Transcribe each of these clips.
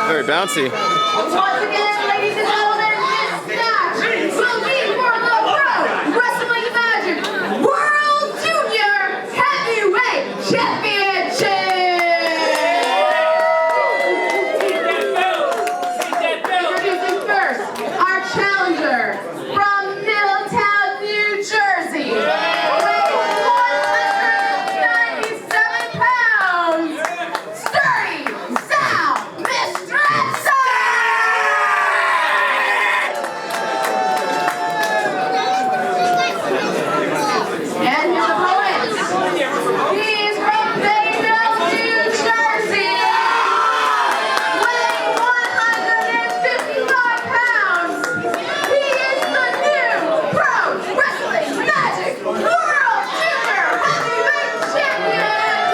Very bouncy. Once again, ladies and gentlemen, this match will be for the Pro Wrestling Magic World Junior Heavyweight Championship! Introducing first, our challenger from Middletown, New Jersey, weighing 197 pounds, sturdy Sal Mistretta! And his opponent, he's from Bayville, New Jersey, weighing 155 pounds. He is the new Pro Wrestling Magic World Junior Heavyweight Champion,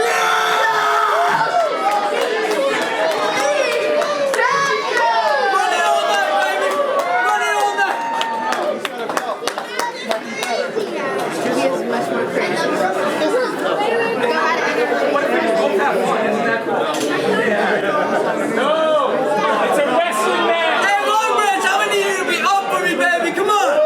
It's a wrestling match! Hey, Long Branch, I would need you to be up for me, baby. Come on.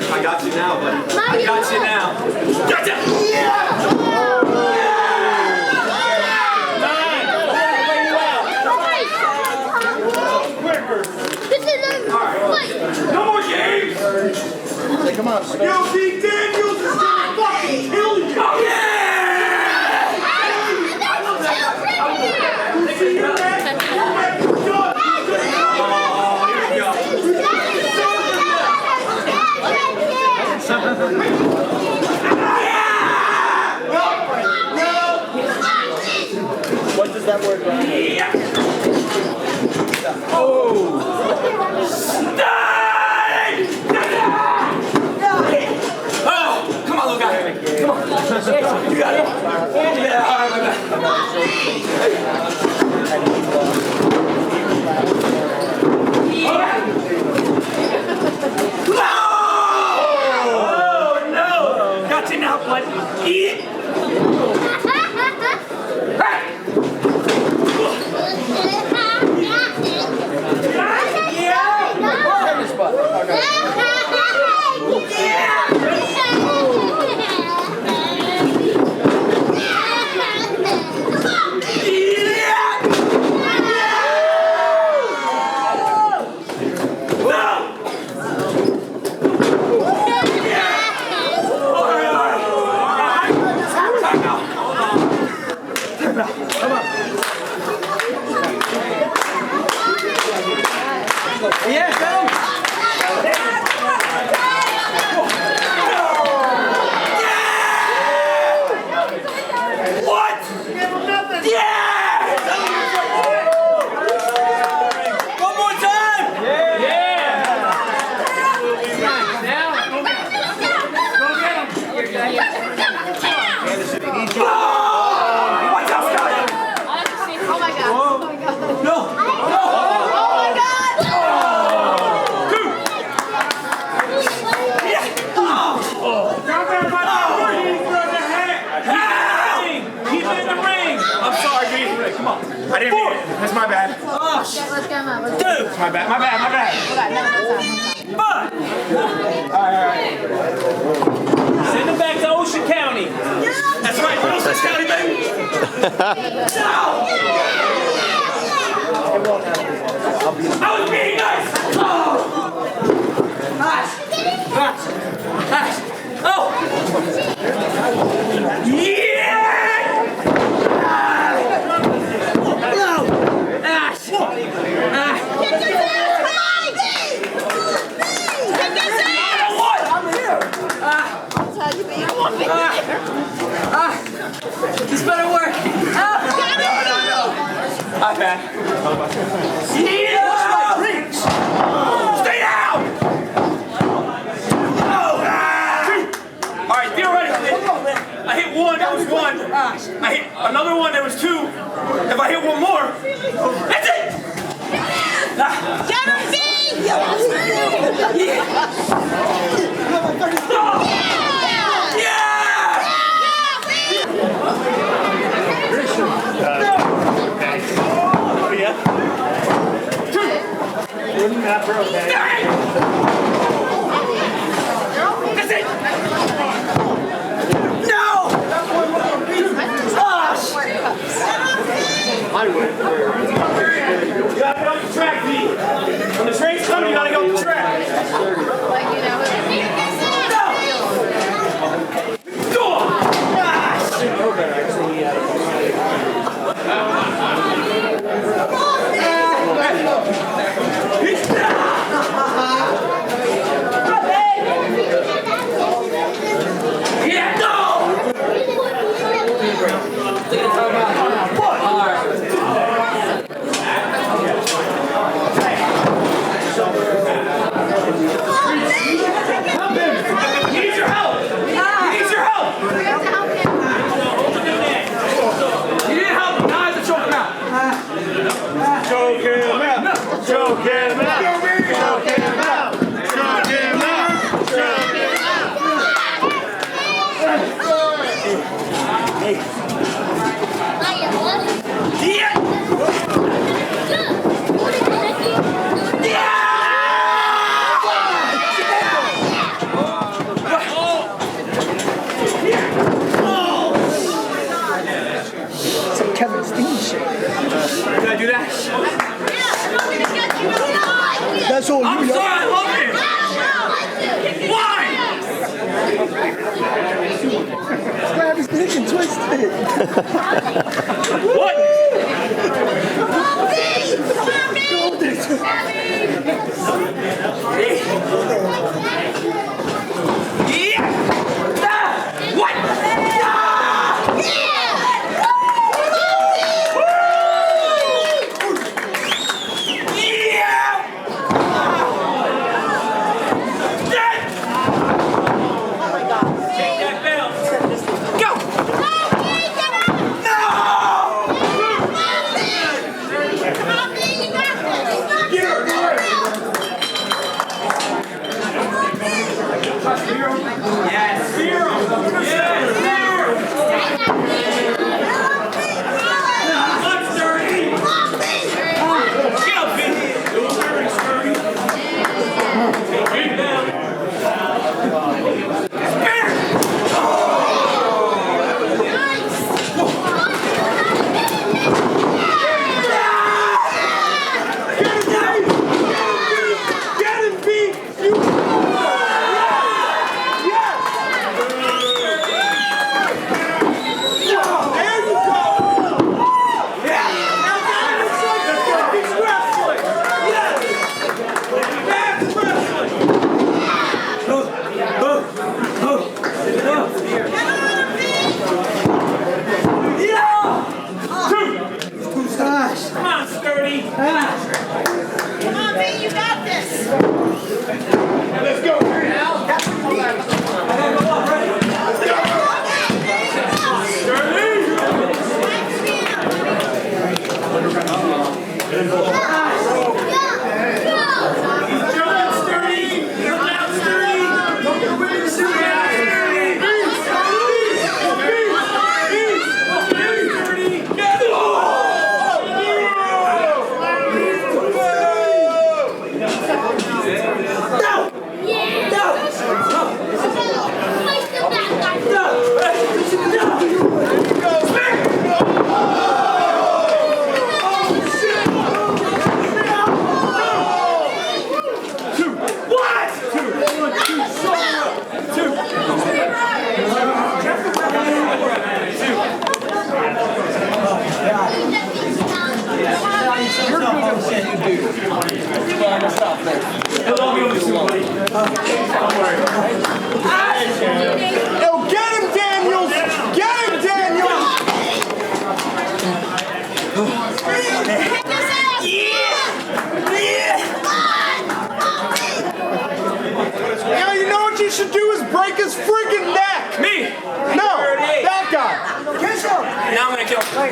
I got you now, buddy. I got you now. Gotcha! No more games! Come on. Yo, Big Daniels is gonna fucking kill you! Oh, yeah! See you, man! What does that word mean? Oh! Oh! Come on, little guy. Come on. You got it. Yeah, all right, no! Got you now, bud. Eat it. Hey! One more time! Watch out, Scotty! Oh my god. Oh my god. No! Oh my god. Keep it in the ring! I'm sorry, B. Come on. I didn't mean it. That's my bad. Let's go, man. Let's go. My bad, my bad, my bad. But send them back to Ocean County. That's right, Middlesex County, baby! I was being nice! This better work. My bad. Stay down! Alright, theoretically, I hit one, that was one. I hit another one, that was two. If I hit one more, that's it! That's it! No! You gotta get off the track, B. When the train's coming, you gotta go off the track. Like, you know. That's all I'm you sorry, I love it! Why? Grab his dick and twist it. What? What? Take that belt. Go! No! Come on, Sturdy. Come on, man, you got this. Let's go. Yo, get him, Daniels! Get him, Daniels! Yo, you know what you should do is break his freaking neck! Me! No, that guy! Kiss him! Now I'm gonna kill him. There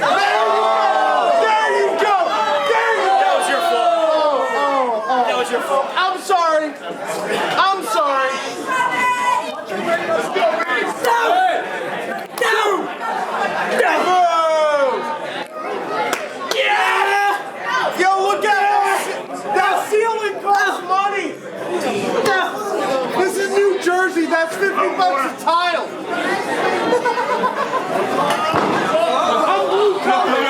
you go! There you go! That was your fault. That was your fault. I'm sorry. I'm sorry. Yeah! Yo, look at this! That ceiling costs money! This is New Jersey. That's $50 a tile. I'm blue collar.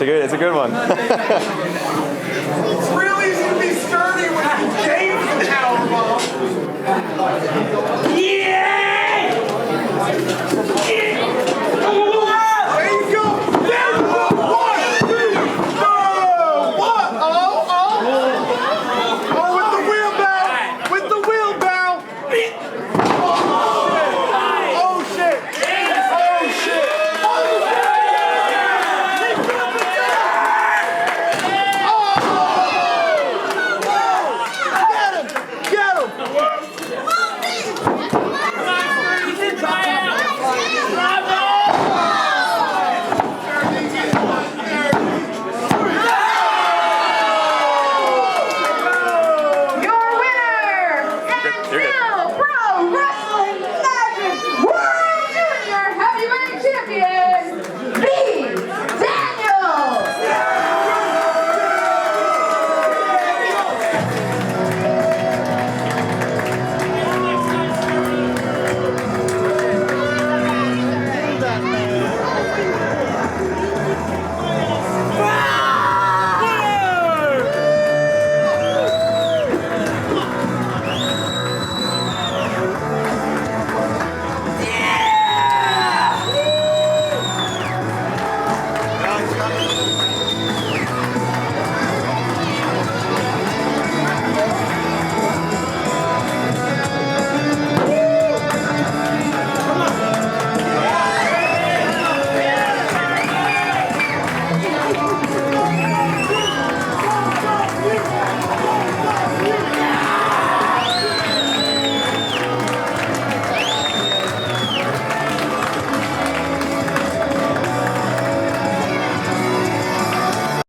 It's a good one. It's real easy to be sturdy when you gain the power bomb.